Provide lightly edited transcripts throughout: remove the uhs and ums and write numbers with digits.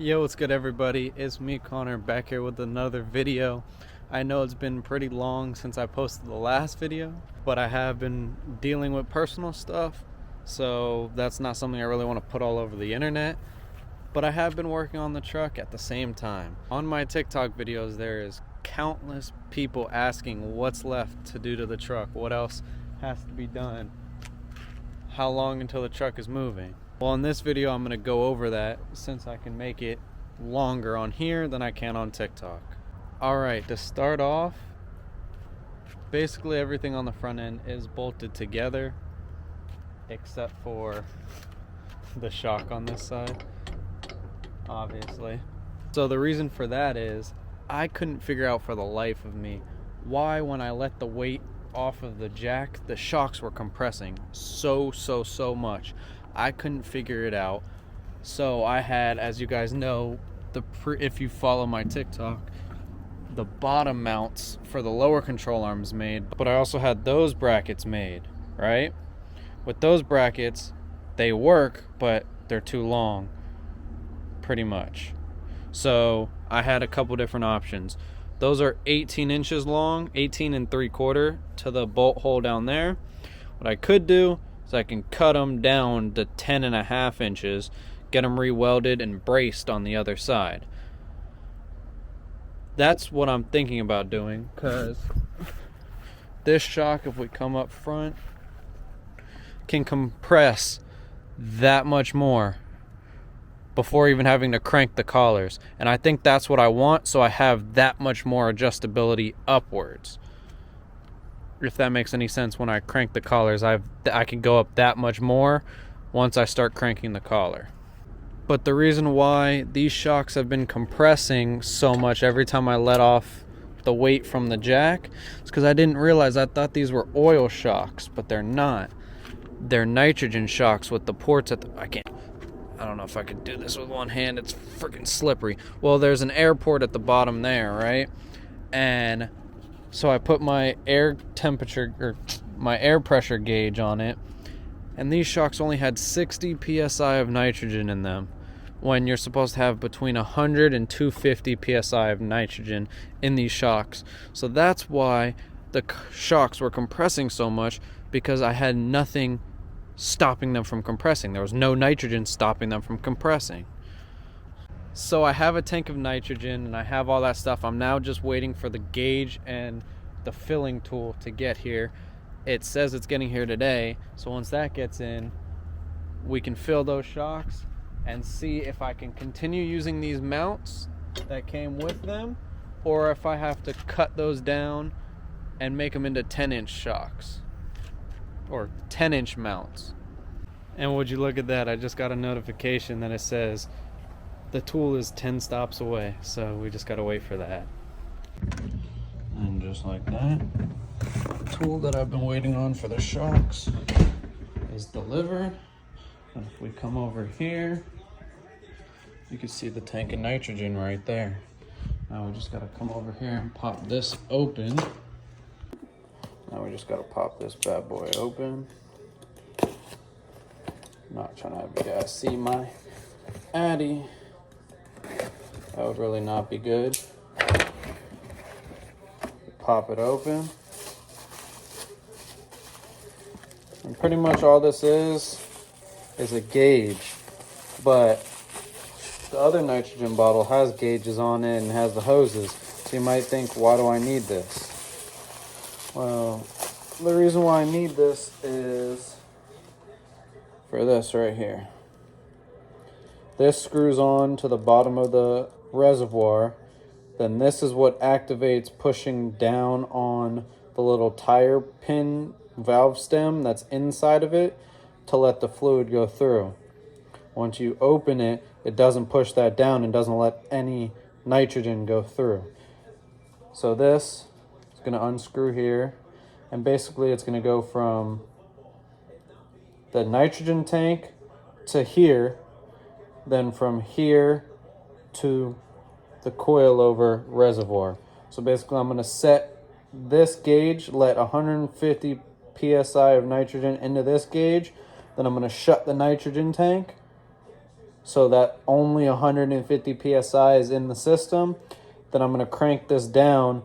Yo, what's good everybody? It's me, Connor, back here with another video. I know it's been pretty long since I posted the last video, but I have been dealing with personal stuff, so that's not something I really want to put all over the internet. But I have been working on the truck at the same time. On my TikTok videos, there is countless people asking what's left to do to the truck, what else has to be done, how long until the truck is moving. Well, in this video, I'm going to go over that since I can make it longer on here than I can on TikTok. Alright, to start off, basically everything on the front end is bolted together except for the shock on this side, obviously. So the reason for that is I couldn't figure out for the life of me why when I let the weight off of the jack, the shocks were compressing so much. I couldn't figure it out. So I had, as you guys know, if you follow my TikTok, the bottom mounts for the lower control arms made, but I also had those brackets made, right? With those brackets, they work, but they're too long, pretty much. So I had a couple different options. Those are 18 inches long, 18 and 3/4 to the bolt hole down there. What I could do is I can cut them down to 10.5 inches, get them re-welded and braced on the other side. That's what I'm thinking about doing, because this shock, if we come up front, can compress that much more before even having to crank the collars. And I think that's what I want, so I have that much more adjustability upwards. If that makes any sense, when I crank the collars, I can go up that much more once I start cranking the collar. But the reason why these shocks have been compressing so much every time I let off the weight from the jack is because I didn't realize, I thought these were oil shocks, but they're not. They're nitrogen shocks with the ports at the... I don't know if I could do this with one hand. It's freaking slippery. Well, there's an air port at the bottom there, right? And so I put my air temperature, or my air pressure gauge on it, and these shocks only had 60 psi of nitrogen in them, when you're supposed to have between 100 and 250 psi of nitrogen in these shocks. So that's why the shocks were compressing so much, because I had nothing stopping them from compressing. There was no nitrogen stopping them from compressing. So I have a tank of nitrogen and I have all that stuff. I'm now just waiting for the gauge and the filling tool to get here. It says it's getting here today, so once that gets in, we can fill those shocks and see if I can continue using these mounts that came with them, or if I have to cut those down and make them into 10-inch shocks or 10-inch mounts. And would you look at that, I just got a notification that it says the tool is 10 stops away, so we just gotta wait for that. And just like that, the tool that I've been waiting on for the shocks is delivered. And if we come over here, you can see the tank of nitrogen right there. Now we just gotta come over here and pop this open. Now we just gotta pop this bad boy open. Not trying to have you guys see my Addy. That would really not be good. Pop it open. And pretty much all this is a gauge. But the other nitrogen bottle has gauges on it and has the hoses. So you might think, why do I need this? Well, the reason why I need this is for this right here. This screws on to the bottom of the reservoir. Then this is what activates pushing down on the little tire pin valve stem that's inside of it to let the fluid go through. Once you open it, it doesn't push that down and doesn't let any nitrogen go through. So this is going to unscrew here, and basically it's going to go from the nitrogen tank to here, then from here to the coilover reservoir. So basically I'm going to set this gauge, let 150 psi of nitrogen into this gauge, then I'm going to shut the nitrogen tank, so that only 150 psi is in the system. Then I'm going to crank this down,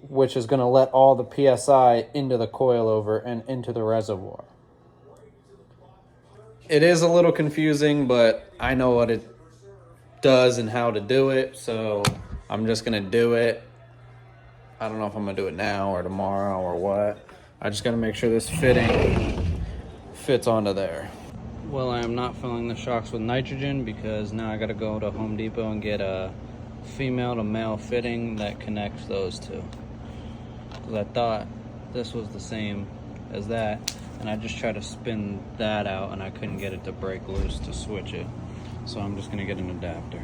which is going to let all the psi into the coilover and into the reservoir. It is a little confusing, but I know what it does and how to do it, so I'm just going to do it. I don't know if I'm going to do it now or tomorrow or what. I just got to make sure this fitting fits onto there. Well, I am not filling the shocks with nitrogen because now I got to go to Home Depot and get a female to male fitting that connects those two. Because I thought this was the same as that, and I just tried to spin that out and I couldn't get it to break loose to switch it. So I'm just going to get an adapter.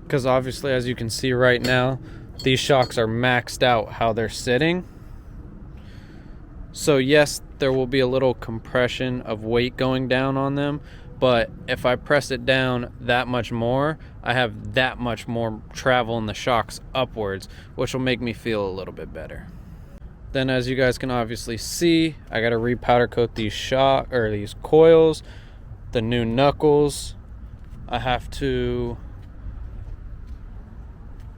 Because obviously, as you can see right now, these shocks are maxed out how they're sitting. So yes, there will be a little compression of weight going down on them, but if I press it down that much more, I have that much more travel in the shocks upwards, which will make me feel a little bit better. Then, as you guys can obviously see, I got to repowder coat these coils, the new knuckles. I have to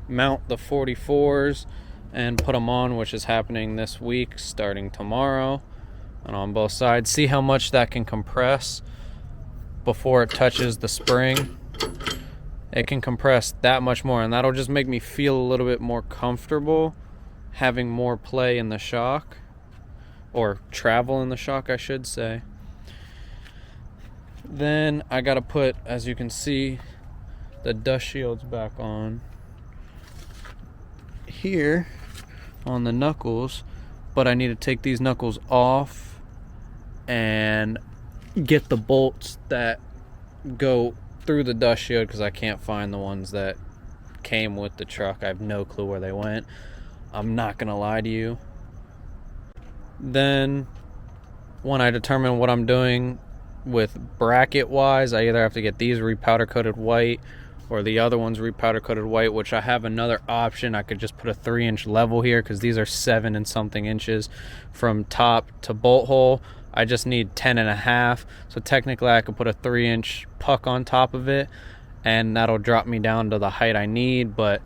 mount the 44s and put them on, which is happening this week starting tomorrow, and on both sides. See how much that can compress before it touches the spring. It can compress that much more, and that'll just make me feel a little bit more comfortable having more play in the shock, or travel in the shock I should say. Then I gotta put, as you can see, the dust shields back on here on the knuckles, but I need to take these knuckles off and get the bolts that go through the dust shield because I can't find the ones that came with the truck. I have no clue where they went. I'm not gonna lie to you. Then when I determine what I'm doing with bracket wise, I either have to get these repowder coated white or the other ones repowder coated white, which I have another option. I could just put a 3-inch level here because these are 7 and something inches from top to bolt hole. I just need 10.5, so technically I could put a 3-inch puck on top of it and that'll drop me down to the height I need, but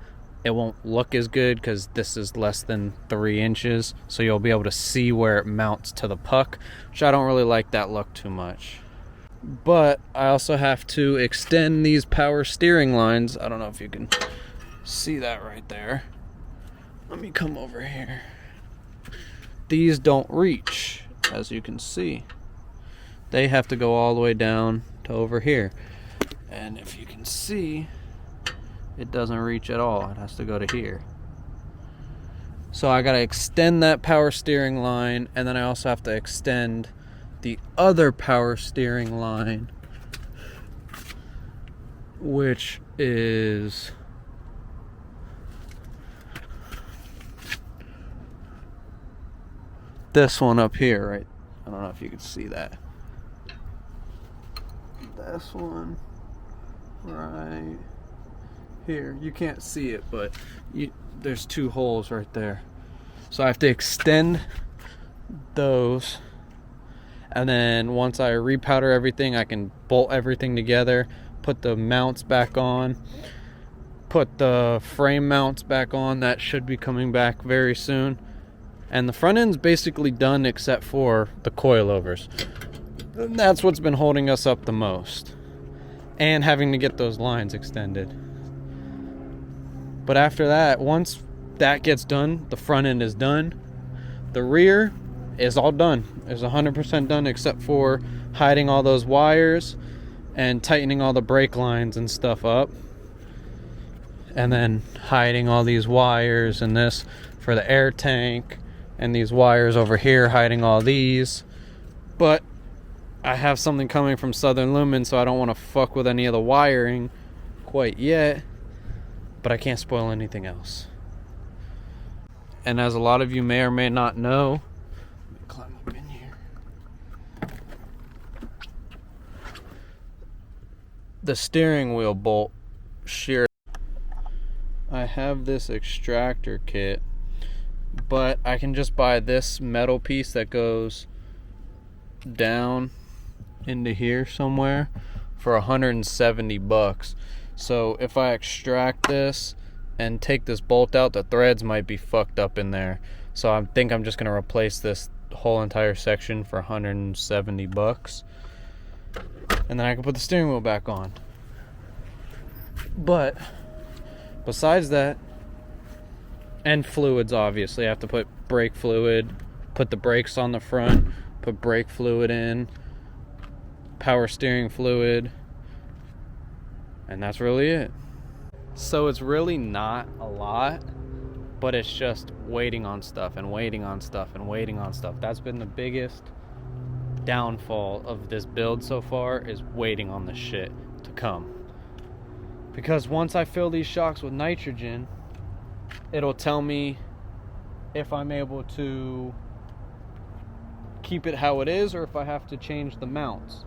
it won't look as good because this is less than 3 inches, so you'll be able to see where it mounts to the puck, which I don't really like that look too much. But I also have to extend these power steering lines. I don't know if you can see that right there. Let me come over here. These don't reach, as you can see. They have to go all the way down to over here. And if you can see, it doesn't reach at all. It has to go to here. So I gotta extend that power steering line, and then I also have to extend the other power steering line, which is this one up here, right? I don't know if you can see that. This one right here. You can't see it, but there's 2 holes right there. So I have to extend those, and then once I repowder everything, I can bolt everything together, put the mounts back on, put the frame mounts back on. That should be coming back very soon. And the front end's basically done except for the coilovers. That's what's been holding us up the most, and having to get those lines extended. But after that, once that gets done, the front end is done. The rear is all done. It's 100% done except for hiding all those wires and tightening all the brake lines and stuff up. And then hiding all these wires and this for the air tank, and these wires over here hiding all these. But I have something coming from Southern Lumen, so I don't want to fuck with any of the wiring quite yet. But I can't spoil anything else. And as a lot of you may or may not know, let me climb up in here. The steering wheel bolt shear. I have this extractor kit, but I can just buy this metal piece that goes down into here somewhere for $170. So if I extract this and take this bolt out, the threads might be fucked up in there. So I think I'm just gonna replace this whole entire section for $170, and then I can put the steering wheel back on. But besides that, and fluids, obviously I have to put brake fluid, put the brakes on the front, put brake fluid in, power steering fluid, and that's really it. So it's really not a lot, but it's just waiting on stuff and waiting on stuff and waiting on stuff. That's been the biggest downfall of this build so far, is waiting on the shit to come. Because once I fill these shocks with nitrogen, it'll tell me if I'm able to keep it how it is or if I have to change the mounts.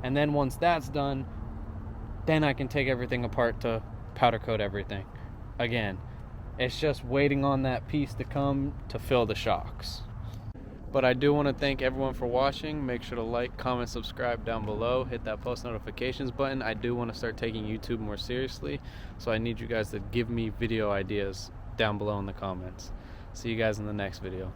And then once that's done, then I can take everything apart to powder coat everything again. It's just waiting on that piece to come to fill the shocks. But I do want to thank everyone for watching. Make sure to like, comment, subscribe down below. Hit that post notifications button. I do want to start taking YouTube more seriously, so I need you guys to give me video ideas down below in the comments. See you guys in the next video.